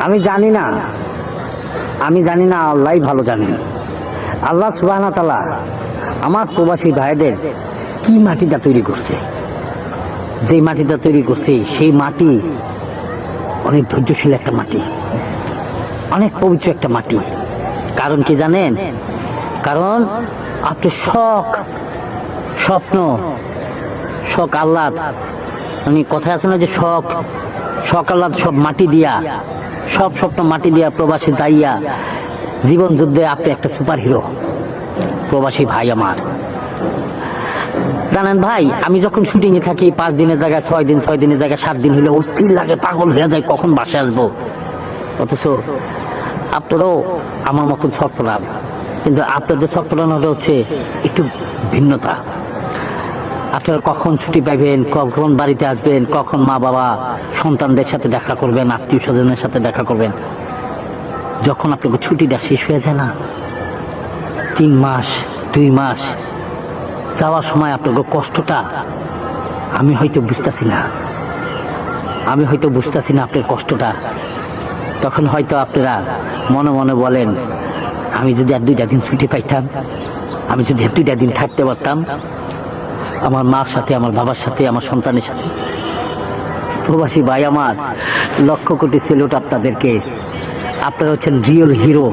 আমি জানি না, আল্লাহই ভালো জানেন। আল্লাহ সুবহানাহু ওয়া তাআলা আমার প্রবাসী ভাইদের কি মাটিটা তৈরি করছে, যে মাটিটা তৈরি করছে সেই মাটি অনেক ধৈর্যশীল একটা মাটি, অনেক পবিত্র একটা মাটি। কারণ কি জানেন? কারণ আপনি স্বপ্ন আহ্লাদ, মানে কথা আছে না যে শখ আহ্লাদ সব মাটি দিয়া, সব স্বপ্ন মাটি দিয়া প্রবাসী যাইয়া জীবন যুদ্ধে আপনি একটা সুপার হিরো। প্রবাসী ভাই আমার, জানেন ভাই, আমি যখন শুটিং এ থাকি 5 দিনের জায়গায় 6 দিন, 6 দিনের জায়গায় 7 দিন হলে অস্থির লাগে, পাগল হয়ে যায় কখন বাসায় আসবো। অথচ আপনারাও আমার মতন সফলাম, কিন্তু আপনাদের সফলন হলে হচ্ছে একটু ভিন্নতা। আপনারা কখন ছুটি পাইবেন, কখন বাড়িতে আসবেন, কখন মা বাবা সন্তানদের সাথে দেখা করবেন, আত্মীয় স্বজনের সাথে দেখা করবেন। যখন আপনাকে ছুটিটা শেষ হয়ে যায় না, 3 মাস 2 মাস যাওয়ার সময় আপনাকে কষ্টটা আমি হয়তো বুঝতেছি না আপনার কষ্টটা। তখন হয়তো আপনারা মনে মনে বলেন, আমি যদি আর 2টা দিন ছুটি পাইতাম, আমি যদি আর 2টা দিন থাকতে পারতাম আমার মার সাথে, আমার বাবার সাথে, আমার সন্তানের সাথে। প্রবাসী ভাই আমার, লক্ষ কোটি সেলুট আপনাদেরকে। আপনারা হচ্ছেন রিয়েল হিরো।